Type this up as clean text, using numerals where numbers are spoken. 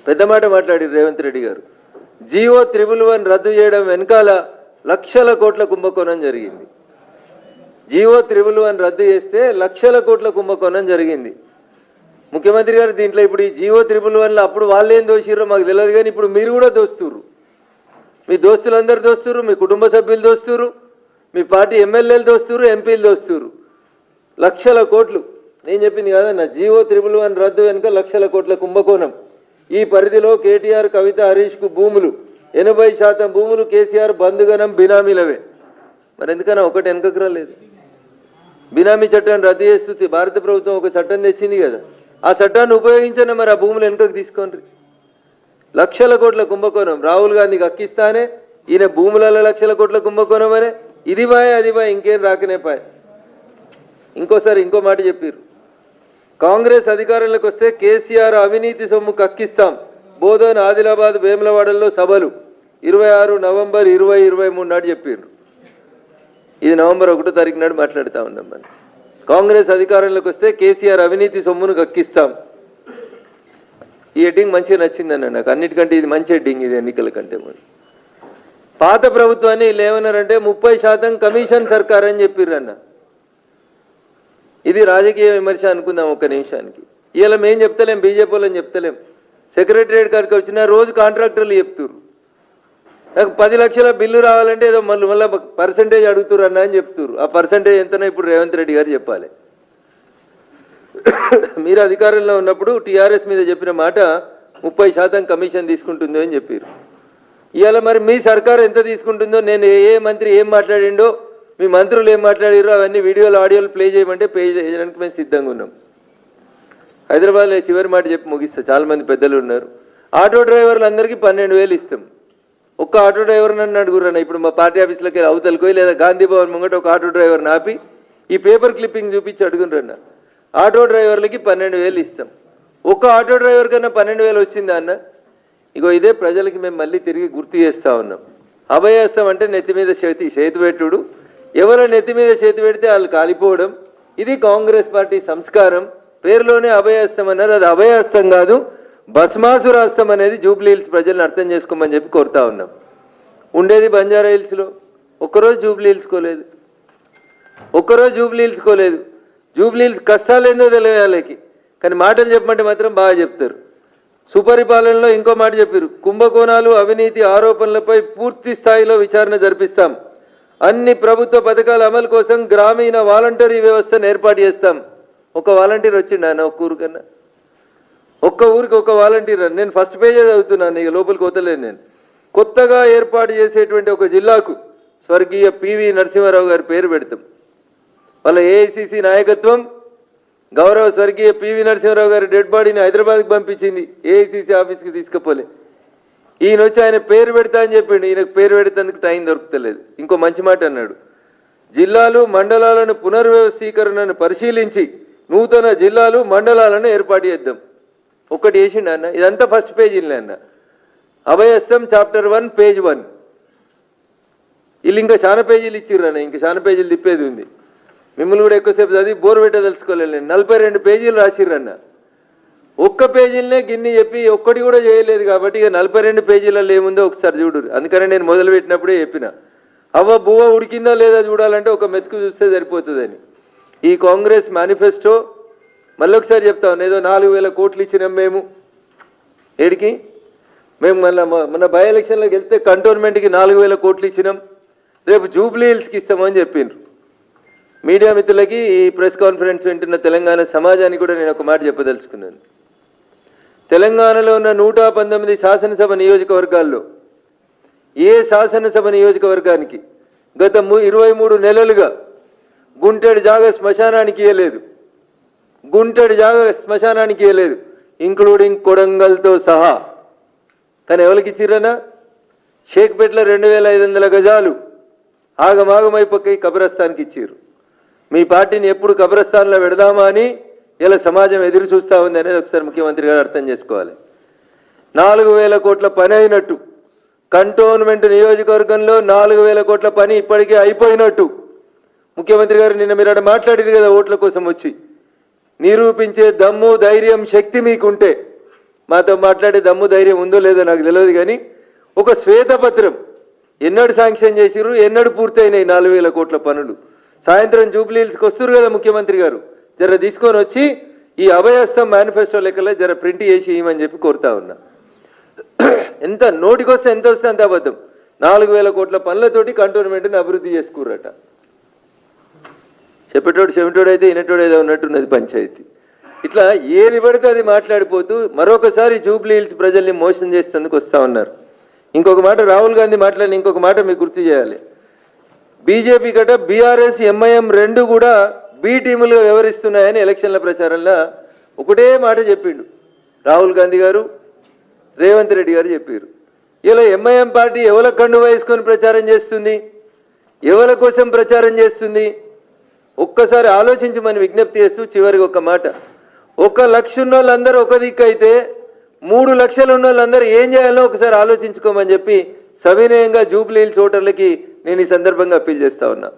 పెద్ద మాట మాట్లాడి రేవంత్ రెడ్డి గారు. జీవో 111 రద్దు చేయడం వెనకాల లక్షల కోట్ల కుంభకోణం జరిగింది. జీవో 111 రద్దు చేస్తే లక్షల కోట్ల కుంభకోణం జరిగింది. ముఖ్యమంత్రి గారు దీంట్లో ఇప్పుడు ఈ జీవో 111లో అప్పుడు వాళ్ళు ఏం దోషిరో మాకు తెలియదు, కానీ ఇప్పుడు మీరు కూడా దోస్తురు. మీ దోస్తులందరూ దోస్తురు, మీ కుటుంబ సభ్యులు దోస్తురు, మీ పార్టీ ఎమ్మెల్యేలు దోస్తురు, ఎంపీలు దోస్తురు. లక్షల కోట్లు. నేను చెప్పింది కాదన్న, జీవో 111 రద్దు వెనుక లక్షల కోట్ల కుంభకోణం. ఈ పరిధిలో కేటీఆర్, కవిత, హరీష్కు భూములు 80% భూములు కేసీఆర్ బంధుగణం బినామీలవే. మరి ఎందుకన్నా ఒకటి వెనకకు రాలేదు? బినామీ చట్టాన్ని రద్దు చేస్తూ భారత ప్రభుత్వం ఒక చట్టం తెచ్చింది కదా, ఆ చట్టాన్ని ఉపయోగించండి. మరి ఆ భూములు వెనుకకు తీసుకోండి. లక్షల కోట్ల కుంభకోణం. రాహుల్ గాంధీకి అక్కిస్తానే ఈయన భూములలో లక్షల కోట్ల కుంభకోణం అనే ఇది బాయ్ అది బాయ్, ఇంకేం రాకనే పాయ్. ఇంకోసారి ఇంకో మాట చెప్పారు, కాంగ్రెస్ అధికారంలోకి వస్తే కేసీఆర్ అవినీతి సొమ్ము కక్కిస్తాం. బోధన్, ఆదిలాబాద్, వేములవాడల్లో సభలు 26 నవంబర్ 2023 నాడు చెప్పారు. ఇది నవంబర్ 1వ తారీఖు నాడు మాట్లాడుతూ ఉన్నాం. మనం కాంగ్రెస్ అధికారంలోకి వస్తే కేసీఆర్ అవినీతి సొమ్మును కక్కిస్తాం. ఈ హెడ్డింగ్ మంచిగా నచ్చిందన్న నాకు. అన్నిటికంటే ఇది మంచి హెడ్డింగ్, ఇది ఎన్నికల కంటే ముందు. పాత ప్రభుత్వాన్ని లేవన్నారంటే 30% కమిషన్ సర్కార్ అని చెప్పిర్రన్న. ఇది రాజకీయ విమర్శ అనుకుందాం ఒక్క నిమిషానికి. ఇలా మేం చెప్తలేం, బీజేపీ వాళ్ళని చెప్తలేం. సెక్రటరియట్ కాడికి వచ్చిన రోజు కాంట్రాక్టర్లు చెప్తున్నారు, నాకు 10 లక్షల బిల్లు రావాలంటే ఏదో మళ్ళీ పర్సంటేజ్ అడుగుతున్నారు అన్న అని చెప్తున్నారు. ఆ పర్సంటేజ్ ఎంతనో ఇప్పుడు రేవంత్ రెడ్డి గారు చెప్పాలి. మీరు అధికారంలో ఉన్నప్పుడు టీఆర్ఎస్ మీద చెప్పిన మాట 30% కమిషన్ తీసుకుంటుందో అని చెప్పారు. ఇవాళ మరి మీ సర్కారు ఎంత తీసుకుంటుందో, నేను ఏ మంత్రి ఏం మాట్లాడిండో, మీ మంత్రులు ఏం మాట్లాడారో అవన్నీ వీడియోలు, ఆడియోలు ప్లే చేయమంటే ప్లే చేయడానికి మేము సిద్ధంగా ఉన్నాం. హైదరాబాద్లో చివరి మాట చెప్పి ముగిస్తా, చాలామంది పెద్దలు ఉన్నారు. ఆటో డ్రైవర్లు అందరికీ 12,000 ఇస్తాం. ఒక్క ఆటో డ్రైవర్ నన్ను అడుగురన్న. ఇప్పుడు మా పార్టీ ఆఫీస్లోకి అవతలకోయి లేదా గాంధీ భవన్ ముంగట ఒక ఆటో డ్రైవర్ని ఆపి ఈ పేపర్ క్లిప్పింగ్ చూపించి అడుగురన్న. ఆటో డ్రైవర్లకి 12,000 ఇస్తాం. ఒక్క ఆటో డ్రైవర్ కన్నా 12,000 వచ్చిందా అన్న? ఇగో ఇదే ప్రజలకి మేము మళ్ళీ తిరిగి గుర్తు చేస్తూ ఉన్నాం. అభయహస్తం అంటే నెత్తి మీద చేతి పెట్టుడు, ఎవరో నెత్తి మీద చేతి పెడితే వాళ్ళు కాలిపోవడం. ఇది కాంగ్రెస్ పార్టీ సంస్కారం. పేరులోనే అభయహస్తం అన్నారు, అది అభయహస్తం కాదు, భస్మాసురాస్తం అనేది జూబ్లీ హిల్స్ ప్రజలను అర్థం చేసుకోమని చెప్పి కోరుతా ఉన్నాం. ఉండేది బంజారా హిల్స్లో, ఒక్కరోజు జూబ్లీ హిల్స్కోలేదు, ఒక్కరోజు జూబ్లీ హిల్స్కోలేదు. జూబ్లీ హిల్స్ కష్టాలు ఏందో తెలియాలకి, కానీ మాటలు చెప్పమంటే మాత్రం బాగా చెప్తారు. సుపరిపాలనలో ఇంకో మాట చెప్పారు, కుంభకోణాలు, అవినీతి ఆరోపణలపై పూర్తి స్థాయిలో విచారణ జరిపిస్తాం. అన్ని ప్రభుత్వ పథకాల అమలు కోసం గ్రామీణ వాలంటరీ వ్యవస్థను ఏర్పాటు చేస్తాం. ఒక వాలంటీర్ వచ్చిండు ఆయన ఒక్క ఊరు కన్నా, ఒక్క ఊరికి ఒక వాలంటీర్. నేను ఫస్ట్ పేజే చదువుతున్నాను, ఇక లోపలికి వదలేను. నేను కొత్తగా ఏర్పాటు చేసేటువంటి ఒక జిల్లాకు స్వర్గీయ పివి నరసింహారావు గారి పేరు పెడతాం. వాళ్ళ ఏఐసిసి నాయకత్వం గౌరవ స్వర్గీయ పివి నరసింహారావు గారి డెడ్ బాడీని హైదరాబాద్కి పంపించింది, ఏఐసిసి ఆఫీస్కి తీసుకుపోలే. ఈయన వచ్చి ఆయన పేరు పెడతా అని చెప్పిండు, ఈయనకు పేరు పెడతానికి టైం దొరుకుతలేదు. ఇంకో మంచి మాట అన్నాడు, జిల్లాలు మండలాలను పునర్వ్యవస్థీకరణను పరిశీలించి నూతన జిల్లాలు మండలాలను ఏర్పాటు చేద్దాం. ఒక్కటి వేసిండు అన్న. ఇదంతా ఫస్ట్ పేజీలే అన్న. అభయహస్తం చాప్టర్ 1 పేజ్ 1. వీళ్ళు ఇంకా చాలా పేజీలు ఇచ్చిర్రు అన్న, ఇంకా చాలా పేజీలు తిప్పేది ఉంది. మిమ్మల్ని కూడా ఎక్కువసేపు చదివి బోర్ పెట్ట తెలుసుకోలేదు. నేను 42 పేజీలు రాసిర్రన్న. ఒక్క పేజీలనే గిన్ని చెప్పి ఒక్కటి కూడా చేయలేదు. కాబట్టి ఇక 42 పేజీలలో ఏముందో ఒకసారి చూడు. అందుకని నేను మొదలు పెట్టినప్పుడే చెప్పిన, అవ్వ బువ్వ ఉడికిందా లేదా చూడాలంటే ఒక మెతుకు చూస్తే సరిపోతుందని. ఈ కాంగ్రెస్ మేనిఫెస్టో మళ్ళీ ఒకసారి చెప్తాను, ఏదో 4,000 కోట్లు ఇచ్చినాం మేము. ఏడికి? మేము మన బై ఎలక్షన్లోకి వెళ్తే కంటోన్మెంట్కి 4,000 కోట్లు ఇచ్చినాం, రేపు జూబ్లీ హిల్స్కి ఇస్తామని చెప్పిండ్రు. మీడియా మిత్రులకి, ఈ ప్రెస్ కాన్ఫరెన్స్ వింటున్న తెలంగాణ సమాజానికి కూడా నేను ఒక మాట చెప్పదలుచుకున్నాను. తెలంగాణలో ఉన్న 119 శాసనసభ నియోజకవర్గాల్లో ఏ శాసనసభ నియోజకవర్గానికి గత 23 నెలలుగా గుంటెడు జాగా శ్మశానానికి ఇవ్వలేదు, గుంటెడు జాగా శ్మశానానికి ఇవ్వలేదు, ఇంక్లూడింగ్ కొడంగల్తో సహా. కానీ ఎవరికి ఇచ్చిర్రనా? షేక్పేటలో 2,500 గజాలు ఆగమాగమైపోయి కబ్రస్థాన్కి ఇచ్చిర్రు. మీ పార్టీని ఎప్పుడు కబ్రస్థాన్లో పెడదామా అని ఇలా సమాజం ఎదురు చూస్తూ ఉంది అనేది ఒకసారి ముఖ్యమంత్రి గారు అర్థం చేసుకోవాలి. 4,000 కోట్ల పని అయినట్టు, కంటోన్మెంట్ నియోజకవర్గంలో 4,000 కోట్ల పని ఇప్పటికే అయిపోయినట్టు ముఖ్యమంత్రి గారు నిన్న మీరు అక్కడ మాట్లాడారు కదా, ఓట్ల కోసం వచ్చి. నిరూపించే దమ్ము, ధైర్యం, శక్తి మీకుంటే మాతో మాట్లాడే దమ్ము ధైర్యం ఉందో లేదో నాకు తెలియదు, కానీ ఒక శ్వేతపత్రం ఎన్నడు శాంక్షన్ చేసిర్రు, ఎన్నడు పూర్తయినాయి 4,000 కోట్ల పనులు. సాయంత్రం జూబ్లీహిల్స్కి వస్తురు కదా ముఖ్యమంత్రి గారు, జర తీసుకొని వచ్చి ఈ అభయహస్తం మేనిఫెస్టో లెక్కలో జర ప్రింట్ చేసి ఇవ్వమని చెప్పి కోరుతా ఉన్నా. ఎంత నోటికొస్తే ఎంత వస్తే అంత అబద్ధం. 4,000 కోట్ల పనులతోటి కంటోన్మెంట్ని అభివృద్ధి చేసుకుర్రట. చెప్పేటోడు చెవిటోడైతే వినేటోడైతే ఉన్నట్టున్నది పంచాయతీ. ఇట్లా ఏది పడితే అది మాట్లాడిపోతూ మరొకసారి జూబ్లీహిల్స్ ప్రజల్ని మోసం చేసేందుకు వస్తూ ఉన్నారు. ఇంకొక మాట రాహుల్ గాంధీ మాట్లాడిన ఇంకొక మాట మీకు గుర్తు చేయాలి. బీజేపీ గట బీఆర్ఎస్ ఎంఐఎం రెండు కూడా బి టీములుగా వ్యవహరిస్తున్నాయని ఎలక్షన్ల ప్రచారంలో ఒకటే మాట చెప్పిండు రాహుల్ గాంధీ గారు, రేవంత్ రెడ్డి గారు చెప్పారు. ఇలా ఎంఐఎం పార్టీ ఎవల కండు వేసుకొని ప్రచారం చేస్తుంది, ఎవల కోసం ప్రచారం చేస్తుంది ఒక్కసారి ఆలోచించమని విజ్ఞప్తి చేస్తూ చివరికి ఒక మాట, 1 లక్ష ఉన్న వాళ్ళందరూ ఒక దిక్కు అయితే 3 లక్షలు ఉన్న వాళ్ళందరూ ఏం చేయాలో ఒకసారి ఆలోచించుకోమని చెప్పి సవినయంగా జూబ్లీహిల్స్ ఓటర్లకి నేను ఈ సందర్భంగా అప్పీల్ చేస్తా ఉన్నా.